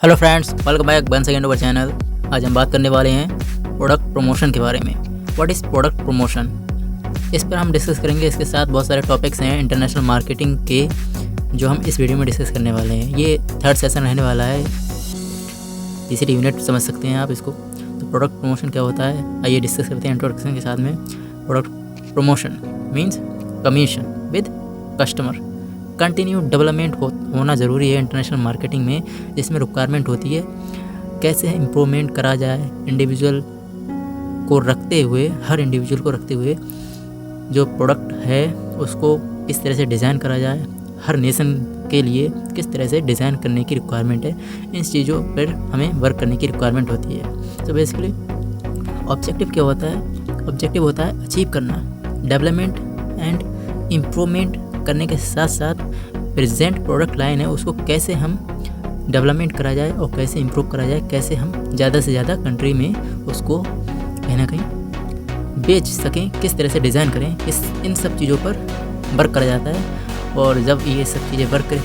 Hello friends, welcome back one second our channel. आज हम बात करने वाले हैं प्रोडक्ट प्रमोशन के बारे में। व्हाट इज़ प्रोडक्ट प्रमोशन, इस पर हम डिस्कस करेंगे। इसके साथ बहुत सारे टॉपिक्स हैं इंटरनेशनल मार्केटिंग के जो हम इस वीडियो में डिस्कस करने वाले हैं। ये थर्ड सेशन रहने वाला है, तीसरी यूनिट समझ सकते हैं आप इसको। तो प्रोडक्ट प्रमोशन क्या होता है, आइए डिस्कस करते हैं इंट्रोडक्शन के साथ में। Product promotion means commission with customer. Continue development होना ज़रूरी है इंटरनेशनल मार्केटिंग में, जिसमें रिक्वायरमेंट होती है कैसे इम्प्रूवमेंट करा जाए इंडिविजुअल को रखते हुए, हर इंडिविजुअल को रखते हुए जो प्रोडक्ट है उसको किस तरह से डिज़ाइन करा जाए, हर नेशन के लिए किस तरह से डिज़ाइन करने की रिक्वायरमेंट है। इन चीज़ों पर हमें वर्क करने की रिक्वायरमेंट होती है। तो बेसिकली ऑब्जेक्टिव क्या होता है? ऑब्जेक्टिव होता है अचीव करना, डेवलपमेंट एंड इम्प्रूवमेंट करने के साथ साथ प्रेजेंट प्रोडक्ट लाइन है उसको कैसे हम डेवलपमेंट करा जाए और कैसे इम्प्रूव करा जाए, कैसे हम ज़्यादा से ज़्यादा कंट्री में उसको कहीं ना कहीं बेच सकें, किस तरह से डिज़ाइन करें, इन सब चीज़ों पर वर्क करा जाता है। और जब ये सब चीज़ें वर्क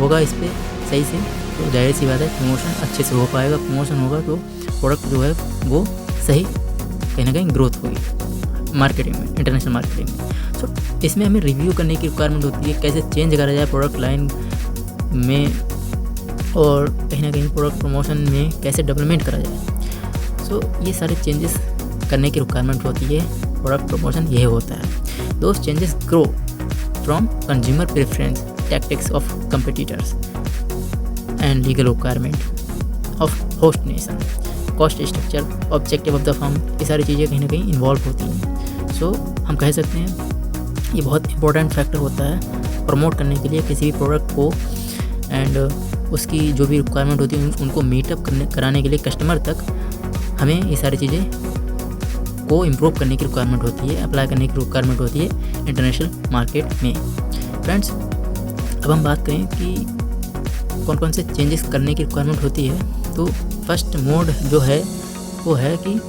होगा इस पर सही से, तो जाहिर सी बात है प्रमोशन अच्छे से हो पाएगा। प्रमोशन होगा तो प्रोडक्ट जो है वो सही कहीं ना कहीं ग्रोथ होगी मार्केटिंग में, इंटरनेशनल मार्केटिंग में। सो इसमें हमें रिव्यू करने की रिक्वायरमेंट होती है, कैसे चेंज करा जाए प्रोडक्ट लाइन में, और कहीं ना कहीं प्रोडक्ट प्रमोशन में कैसे डेवलपमेंट करा जाए। सो ये सारे चेंजेस करने की रिक्वायरमेंट होती है। प्रोडक्ट प्रमोशन यही होता है। Those changes grow from consumer preference, tactics of competitors and legal requirement of host nation, cost structure, objective of the firm. ये सारी चीज़ें कहीं ना कहीं इन्वॉल्व होती हैं। सो हम कह सकते हैं ये बहुत इंपॉर्टेंट फैक्टर होता है प्रमोट करने के लिए किसी भी प्रोडक्ट को, एंड उसकी जो भी रिक्वायरमेंट होती है उनको मीटअप कराने के लिए कस्टमर तक हमें ये सारी चीज़ें को इम्प्रूव करने की रिक्वायरमेंट होती है, अप्लाई करने की रिक्वायरमेंट होती है इंटरनेशनल मार्केट में। फ्रेंड्स, अब हम बात करें कि कौन कौन से चेंजेस करने की रिक्वायरमेंट होती है। तो फर्स्ट मोड जो है वो है कि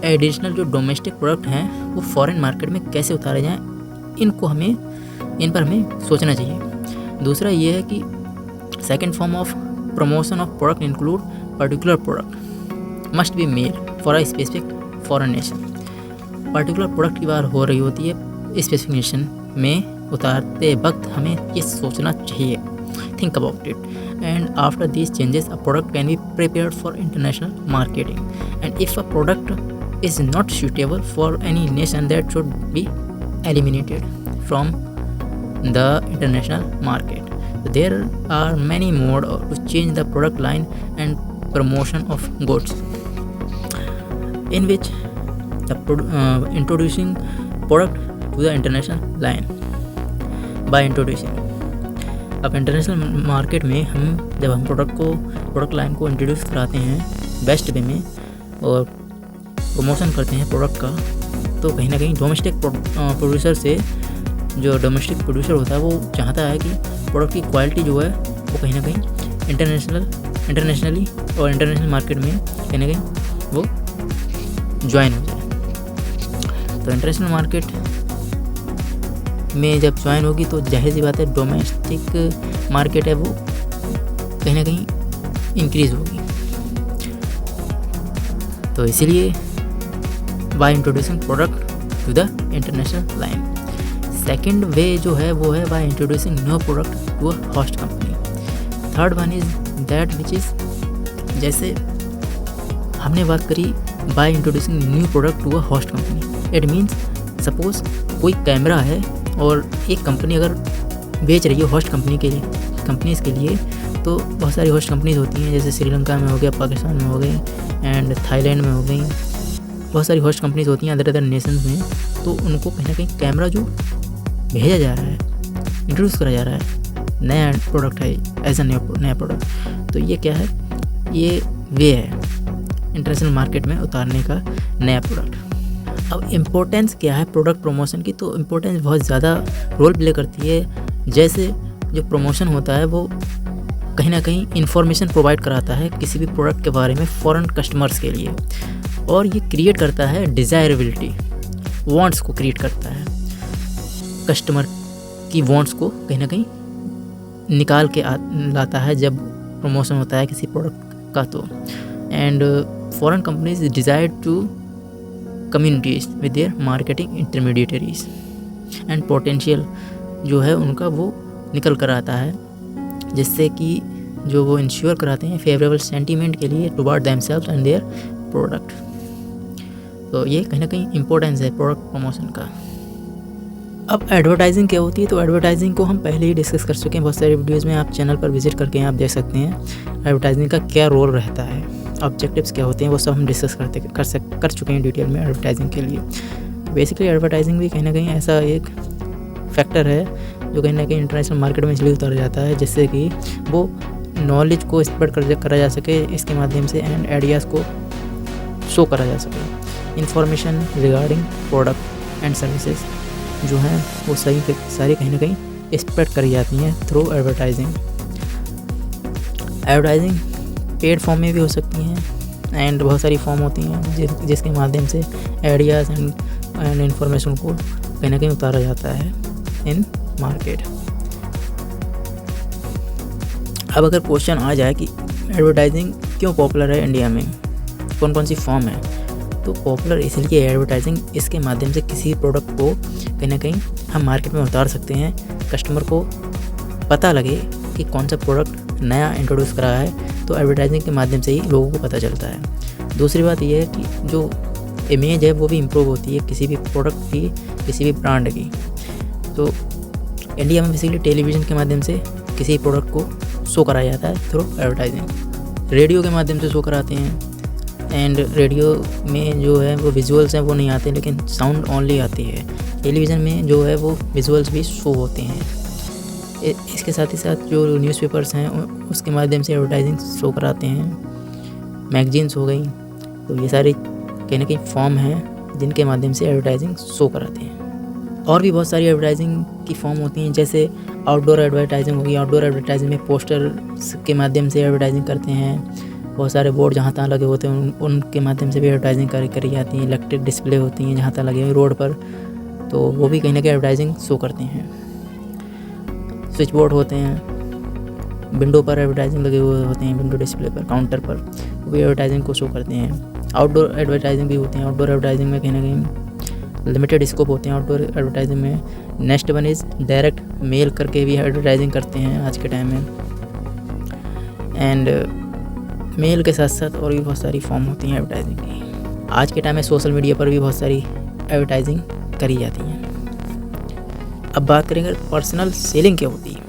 एडिशनल जो डोमेस्टिक प्रोडक्ट हैं वो फॉरेन मार्केट में कैसे उतारे जाएं, इन पर हमें सोचना चाहिए। दूसरा ये है कि second form of promotion of product include particular product must be made for a specific foreign nation. Particular product की बात हो रही होती है, स्पेसिफिक नेशन में उतारते वक्त हमें ये सोचना चाहिए, think about it. And after these changes, a product can be prepared for international marketing. And if a product is not suitable for any nation, that should be eliminated from the international market. So there are many modes to change the product line and promotion of goods, in which the introducing product to the international line by introducing। अब international market में जब हम product line को introduce कराते हैं best way में और promotion करते हैं प्रोडक्ट का, तो कहीं ना कहीं डोमेस्टिक प्रोड्यूसर से, जो डोमेस्टिक प्रोड्यूसर होता है वो चाहता है कि प्रोडक्ट की क्वालिटी जो है वो कहीं ना कहीं इंटरनेशनली और इंटरनेशनल मार्केट में कहीं ना कहीं वो ज्वाइन हो जाए। तो इंटरनेशनल मार्केट में जब ज्वाइन होगी तो जाहिर सी बात है डोमेस्टिक मार्केट है वो कहीं ना कहीं इंक्रीज़ होगी। तो इसीलिए by introducing product to the international line. Second way जो है वो है by introducing new product to a host company. Third one is that which is, जैसे हमने बात करी by introducing new product to a host company. It means suppose कोई camera है और एक कंपनी अगर बेच रही है होस्ट कंपनीज़ के लिए, तो बहुत सारी होस्ट कंपनीज़ होती हैं, जैसे श्रीलंका में हो गया, पाकिस्तान में हो गई, एंड थाईलैंड में हो गई। बहुत सारी होस्ट कंपनीज़ होती हैं अदर नेशंस में। तो उनको कहीं ना कहीं कैमरा जो भेजा जा रहा है, इंट्रोड्यूस करा जा रहा है, नया प्रोडक्ट है, एज अ नया प्रोडक्ट। तो ये क्या है, ये वे है इंटरनेशनल मार्केट में उतारने का नया प्रोडक्ट। अब इम्पोर्टेंस क्या है प्रोडक्ट प्रमोशन की? तो इम्पोर्टेंस बहुत ज़्यादा रोल प्ले करती है। जैसे जो प्रमोशन होता है वो कहीं ना कहीं इन्फॉर्मेशन प्रोवाइड कराता है किसी भी प्रोडक्ट के बारे में फॉरेन कस्टमर्स के लिए, और ये क्रिएट करता है डिज़ायरेबिलिटी, वांट्स को क्रिएट करता है, कस्टमर की वांट्स को कहीं ना कहीं निकाल के लाता है जब प्रमोशन होता है किसी प्रोडक्ट का। तो and foreign companies desire to communities with their marketing intermediaries and potential जो है उनका वो निकल कर आता है, जिससे कि जो वो इंश्योर कराते हैं फेवरेबल सेंटीमेंट के लिए toward themselves and their product. तो ये कहीं ना कहीं इम्पोर्टेंस है प्रोडक्ट प्रमोशन का। अब एडवर्टाइजिंग क्या होती है, तो एडवर्टाइजिंग को हम पहले ही डिस्कस कर चुके हैं बहुत सारी वीडियोज़ में, आप चैनल पर विजिट करके आप देख सकते हैं एडवर्टाइजिंग का क्या रोल रहता है, ऑब्जेक्टिव्स क्या होते हैं, वो सब हम डिस्कस कर चुके हैं डिटेल में एडवर्टाइजिंग के लिए। बेसिकली एडवर्टाइजिंग भी कहीं ना कहीं ऐसा एक फैक्टर है जो कहीं ना कहीं इंटरनेशनल मार्केट में इसलिए उतर जाता है जिससे कि वो नॉलेज को स्प्रेड करा जा सके इसके माध्यम से, एंड आइडियाज़ को शो करा जा सके। Information regarding product and services जो हैं वो सारी कहीं ना कहीं स्प्रेड करी जाती हैं through advertising. Advertising paid form में भी हो सकती हैं एंड बहुत सारी फॉर्म होती हैं जिसके माध्यम से आइडियाज़ एंड इन्फॉर्मेशन को कहीं ना कहीं उतारा जाता है इन मार्केट। अब अगर क्वेश्चन आ जाए कि एडवर्टाइजिंग क्यों पॉपुलर है इंडिया में, कौन कौन सी फॉर्म है, तो पॉपुलर इसलिए एडवर्टाइजिंग इसके माध्यम से किसी प्रोडक्ट को कहीं ना कहीं हम मार्केट में उतार सकते हैं, कस्टमर को पता लगे कि कौन सा प्रोडक्ट नया इंट्रोड्यूस करा है, तो एडवर्टाइजिंग के माध्यम से ही लोगों को पता चलता है। दूसरी बात यह है कि जो इमेज है वो भी इम्प्रूव होती है किसी भी प्रोडक्ट की, किसी भी ब्रांड की। तो इंडिया में बेसिकली टेलीविज़न के माध्यम से किसी प्रोडक्ट को शो कराया जाता है थ्रू एडवर्टाइजिंग। रेडियो के माध्यम से शो कराते हैं, एंड रेडियो में जो है वो विजुअल्स हैं वो नहीं आते, लेकिन साउंड ओनली आती है। टेलीविज़न में जो है वो विजुअल्स भी शो होते हैं। इसके साथ ही साथ जो न्यूज़पेपर्स हैं उसके माध्यम से एडवर्टाइजिंग शो कराते हैं। मैगजीन्स हो गई, तो ये सारी कहीं ना कहीं फॉर्म हैं जिनके माध्यम से एडवर्टाइजिंग शो कराते हैं। और भी बहुत सारी एडवर्टाइजिंग की फॉर्म होती हैं, जैसे आउटडोर एडवर्टाइजिंग होगी। आउटडोर एडवर्टाइजिंग में पोस्टर के माध्यम से एडवर्टाइजिंग करते हैं, बहुत सारे बोर्ड जहाँ तहाँ लगे होते हैं उनके माध्यम से भी एडवर्टाइजिंग करी जाती है। इलेक्ट्रिक डिस्प्ले होती हैं जहाँ तहाँ लगे हुए रोड पर, तो वो भी कहीं ना कहीं एडवर्टाइजिंग शो करते हैं। स्विच बोर्ड होते हैं, विंडो पर एडवर्टाइजिंग लगे हुए होते हैं, विंडो डिस्प्ले पर, काउंटर पर, वो भी एडवर्टाइजिंग को शो करते हैं। आउटडोर एडवर्टाइजिंग भी होती हैं। आउटडोर एडवर्टाइजिंग में कहीं ना कहीं लिमिटेड स्कोप होते हैं आउटडोर एडवर्टाइजिंग में। Next one is direct mail करके भी एडवर्टाइजिंग करते हैं आज के टाइम में, एंड मेल के साथ साथ और भी बहुत सारी फॉर्म होती हैं एडवर्टाइजिंग की। आज के टाइम में सोशल मीडिया पर भी बहुत सारी एडवर्टाइजिंग करी जाती हैं। अब बात करेंगे पर्सनल सेलिंग क्या होती है,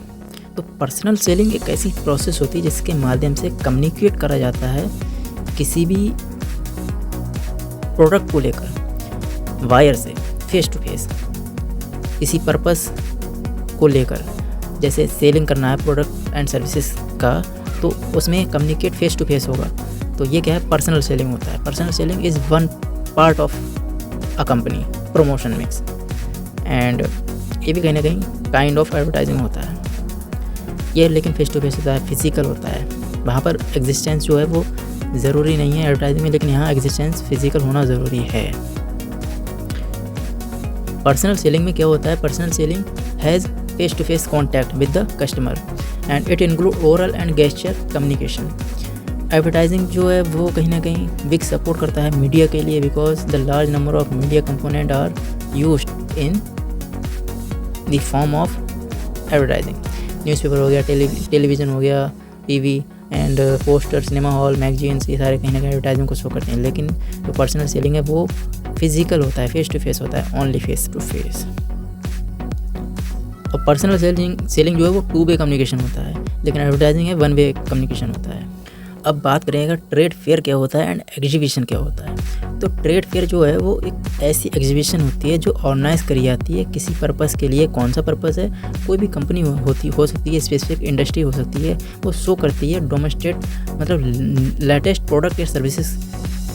तो पर्सनल सेलिंग एक ऐसी प्रोसेस होती है जिसके माध्यम से कम्युनिकेट करा जाता है किसी भी प्रोडक्ट को लेकर वायर से, फेस टू फेस, किसी पर्पस को लेकर। जैसे सेलिंग करना है प्रोडक्ट एंड सर्विसेज का, तो उसमें कम्युनिकेट फेस टू फेस होगा, तो ये क्या है, पर्सनल सेलिंग होता है। Personal selling is one part of a company promotion mix, and ये भी कहीं ना कहीं काइंड ऑफ एडवर्टाइजिंग होता है। ये लेकिन फेस टू फेस होता है, फिजिकल होता है। वहाँ पर एग्जिस्टेंस जो है वो ज़रूरी नहीं है एडवर्टाइजिंग में, लेकिन यहाँ एग्जिस्टेंस फिजिकल होना ज़रूरी है। पर्सनल सेलिंग में क्या होता है, personal selling has face to face contact with the customer and it include oral and gesture communication. Advertising जो है वो कहीं ना कहीं बिग सपोर्ट करता है मीडिया के लिए, because the large number of media component are used in the form of advertising. Newspaper हो गया, टेलीविज़न हो गया, TV and poster, cinema hall, magazines, ये सारे कहीं ना कहीं एडवर्टाइजिंग को शो करते हैं। लेकिन जो पर्सनल सेलिंग है वो फिजिकल होता है, फेस टू फेस होता है, ओनली फेस टू फेस। और पर्सनल सेलिंग जो है वो टू वे कम्युनिकेशन होता है, लेकिन एडवर्टाइजिंग है वन वे कम्युनिकेशन होता है। अब बात करेंगे ट्रेड फेयर क्या होता है एंड एग्जीबिशन क्या होता है। तो ट्रेड फेयर जो है वो एक ऐसी एग्जीबिशन होती है जो ऑर्गेनाइज करी जाती है किसी पर्पस के लिए। कौन सा पर्पस है, कोई भी कंपनी हो सकती है, स्पेसिफिक इंडस्ट्री हो सकती है, वो शो करती है, डेमोंस्ट्रेट मतलब लेटेस्ट प्रोडक्ट या सर्विसेज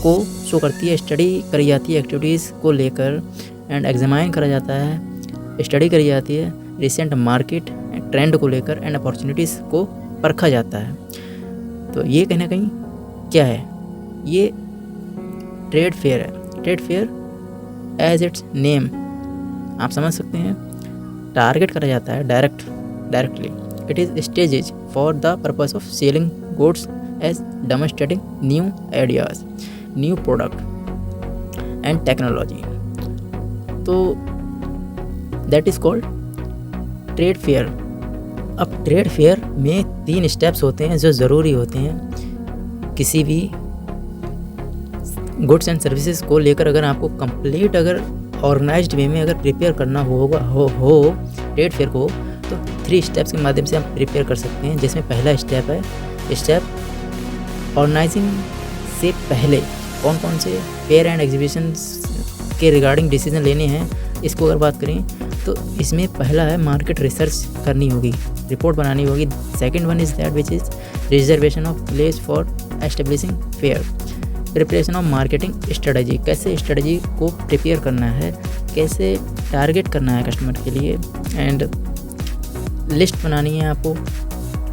को शो करती है। स्टडी करी जाती है एक्टिविटीज़ को लेकर, एंड एग्जामाइन करा जाता है, स्टडी करी जाती है रिसेंट मार्केट ट्रेंड को लेकर, एंड अपॉर्चुनिटीज़ को परखा जाता है। तो ये कहीं ना कहीं क्या है, ये ट्रेड फेयर है। Trade fair as it's name आप समझ सकते हैं, टारगेट करा जाता है directly It is stages for the purpose of selling goods as demonstrating new ideas, new product and technology. तो that is called trade fair. अब ट्रेड फेयर में 3 स्टेप्स होते हैं जो ज़रूरी होते हैं किसी भी गुड्स एंड सर्विसेज को लेकर। अगर आपको कंप्लीट अगर ऑर्गेनाइज्ड वे में अगर प्रिपेयर करना होगा हो ट्रेड फेयर को, तो 3 स्टेप्स के माध्यम से आप प्रिपेयर कर सकते हैं। जिसमें पहला स्टेप है स्टेप ऑर्गेनाइजिंग से पहले कौन कौन से फेयर एंड एग्जीबिशन के रिगार्डिंग डिसीजन लेने हैं। इसको अगर बात करें तो इसमें पहला है मार्केट रिसर्च करनी होगी, रिपोर्ट बनानी होगी। Second one is that which is reservation of place for establishing fair, preparation of marketing strategy, कैसे स्ट्रेटजी को प्रिपेयर करना है, कैसे टारगेट करना है कस्टमर के लिए, एंड लिस्ट बनानी है आपको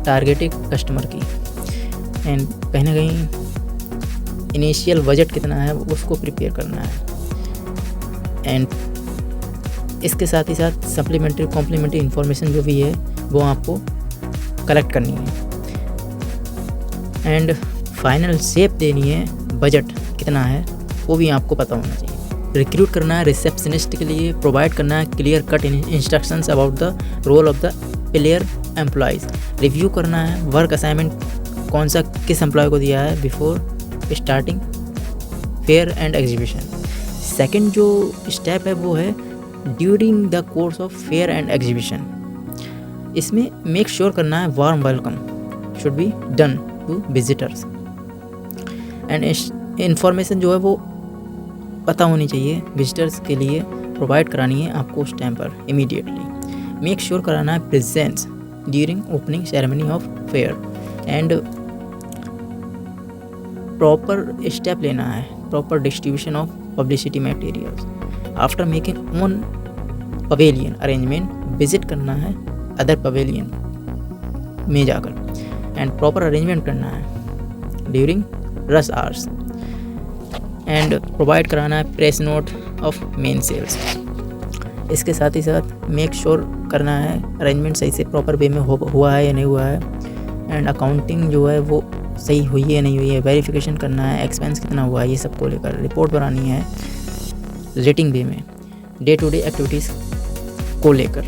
टारगेटेड कस्टमर की, एंड कहीं ना कहीं इनिशियल बजट कितना है उसको प्रिपेयर करना है, एंड इसके साथ ही साथ सप्लीमेंट्री कॉम्प्लीमेंट्री इन्फॉर्मेशन जो भी है वो आपको कलेक्ट करनी है, एंड फाइनल शेप देनी है, बजट कितना है वो भी आपको पता होना चाहिए। रिक्रूट करना है रिसेप्शनिस्ट के लिए, प्रोवाइड करना है clear cut instructions about the role of the player employees, review करना है वर्क असाइनमेंट कौन सा किस एम्प्लॉय को दिया है before starting fair and exhibition. Second जो स्टेप है वो है during the course of fair and exhibition. इसमें मेक श्योर करना है warm welcome should be done to visitors, and information जो है वो पता होनी चाहिए विजिटर्स के लिए, प्रोवाइड करानी है आपको उस टाइम पर इमीडिएटली। मेक श्योर कराना है presence during opening ceremony of fair, and proper step लेना है, proper distribution of publicity materials. After making own pavilion arrangement, visit करना है अदर पवेलियन में जाकर, एंड प्रॉपर अरेंजमेंट करना है during rush hours, and provide कराना है press note of main sales. इसके साथ ही साथ मेक श्योर करना है अरेंजमेंट सही से प्रॉपर वे में हुआ है या नहीं हुआ है, एंड अकाउंटिंग जो है वो सही हुई है या नहीं हुई है, वेरिफिकेशन करना है एक्सपेंस कितना हुआ है, ये सब को लेकर रिपोर्ट बनानी है रेटिंग वे में, डे टू डे एक्टिविटीज़ को लेकर।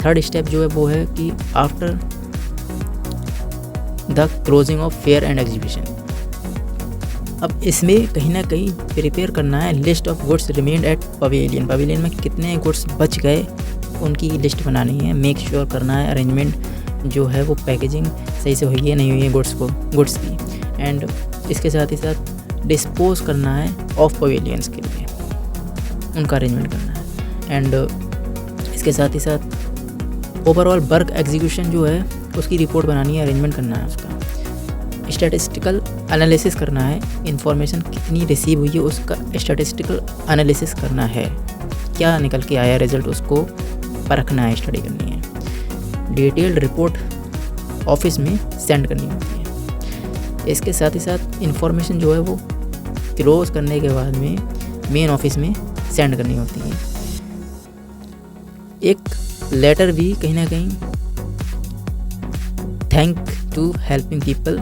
थर्ड स्टेप जो है वो है कि after the closing of fair and exhibition, अब इसमें कहीं ना कहीं प्रिपेयर करना है list of goods remained at pavilion, pavilion में कितने गुड्स बच गए उनकी लिस्ट बनानी है। मेक श्योर करना है अरेंजमेंट जो है वो पैकेजिंग सही से हुई है नहीं हुई है गुड्स की, एंड इसके साथ ही साथ डिस्पोज करना है ऑफ पवेलियंस के लिए, उनका अरेंजमेंट करना है, एंड इसके साथ ही साथ ओवरऑल वर्क एग्जीक्यूशन जो है उसकी रिपोर्ट बनानी है, अरेंजमेंट करना है उसका, स्टैटिस्टिकल एनालिसिस करना है, इंफॉर्मेशन कितनी रिसीव हुई है उसका स्टैटिस्टिकल एनालिसिस करना है, क्या निकल के आया रिजल्ट उसको परखना है, स्टडी करनी है, डिटेल्ड रिपोर्ट ऑफिस में सेंड करनी होती है। इसके साथ ही साथ इंफॉर्मेशन जो है वो क्लोज करने के बाद में मेन ऑफिस में सेंड करनी होती है। एक लेटर भी कहीं ना कहीं thank to helping people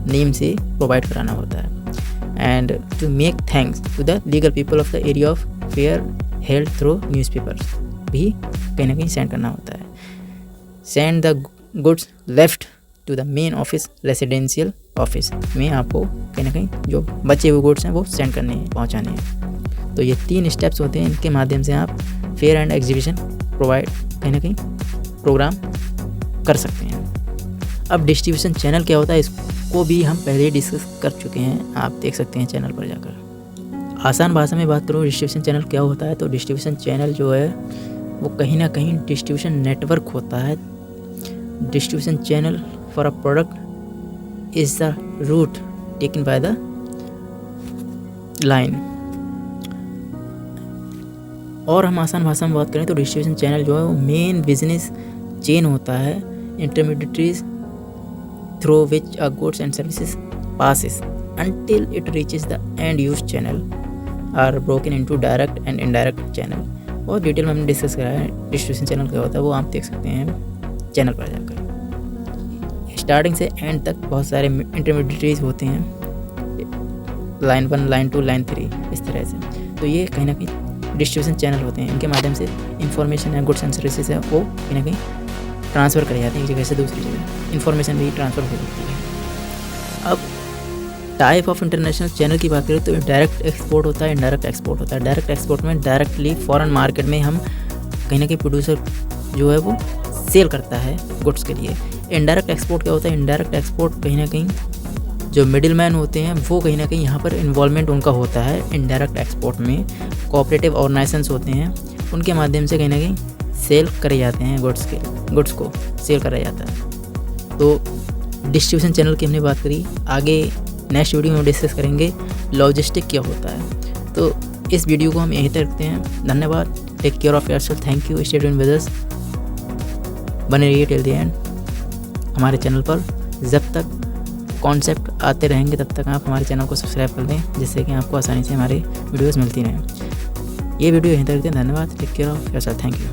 name से प्रोवाइड कराना होता है, and to make thanks to the legal people of the area of fair held through newspapers भी कहीं ना कहीं सेंड करना होता है। Send the goods left to the main office residential office में आपको कहीं ना कहीं जो बचे हुए गुड्स हैं वो सेंड करने हैं, पहुँचाने हैं। तो ये 3 स्टेप्स होते हैं, इनके माध्यम से आप फेयर एंड एग्जीबिशन प्रोवाइड कहीं ना कहीं प्रोग्राम कर सकते हैं। अब डिस्ट्रीब्यूशन चैनल क्या होता है इसको भी हम पहले ही डिस्कस कर चुके हैं, आप देख सकते हैं चैनल पर जाकर। आसान भाषा में बात करूँ डिस्ट्रीब्यूशन चैनल क्या होता है, तो डिस्ट्रीब्यूशन चैनल जो है वो कहीं ना कहीं डिस्ट्रीब्यूशन नेटवर्क होता है। Distribution channel for a product is the route taken by the line. और हम आसान भाषा में बात करें तो डिस्ट्रीब्यूशन चैनल जो है वो मेन बिजनेस चेन होता है, intermediaries through which a goods and services passes until it reaches the end use channel are broken into direct and indirect channel। और डिटेल में हमने डिस्कस करा है डिस्ट्रीब्यूशन चैनल क्या होता है, वो आप देख सकते हैं चैनल पर जाकर। स्टार्टिंग से एंड तक बहुत सारे इंटरमीडिएटरीज होते हैं, लाइन 1, लाइन 2, लाइन 3 इस तरह से। तो ये कहीं ना कहीं डिस्ट्रीब्यूशन चैनल होते हैं, इनके माध्यम से इंफॉर्मेशन या गुड्स एंड सर्विसेज है वो कहीं ना कहीं ट्रांसफ़र करे जाते हैं एक जगह से दूसरी जगह, इन्फॉर्मेशन भी ट्रांसफ़र हो जाती है। अब टाइप ऑफ इंटरनेशनल चैनल की बात करें तो डायरेक्ट एक्सपोर्ट होता है, इनडायरेक्ट एक्सपोर्ट होता है। डायरेक्ट एक्सपोर्ट में डायरेक्टली फॉरेन मार्केट में हम कहीं ना कहीं प्रोड्यूसर जो है वो सेल करता है गुड्स के लिए। इनडायरेक्ट एक्सपोर्ट क्या होता है? इनडायरेक्ट एक्सपोर्ट कहीं ना कहीं जो मिडिल मैन होते हैं वो कहीं ना कहीं यहाँ पर इन्वॉल्वमेंट उनका होता है। इनडायरेक्ट एक्सपोर्ट में कोऑपरेटिव ऑर्गेनाइजेशंस होते हैं, उनके माध्यम से कहीं ना कहीं सेल करे जाते हैं गुड्स को सेल करा जाता है। तो डिस्ट्रीब्यूशन चैनल की हमने बात करी, आगे नेक्स्ट वीडियो में डिस्कस करेंगे लॉजिस्टिक क्या होता है। तो इस वीडियो को हम यहीं तक रखते हैं। धन्यवाद, take care of yourself, thank you, stay tuned with us, बने रहिए टिल द एंड हमारे चैनल पर। जब तक कॉन्सेप्ट आते रहेंगे तब तक आप हमारे चैनल को सब्सक्राइब कर दें, जिससे कि आपको आसानी से हमारे वीडियोस मिलती रहें। ये वीडियो यहीं तक रखते हैं। धन्यवाद, take care of yourself, thank you.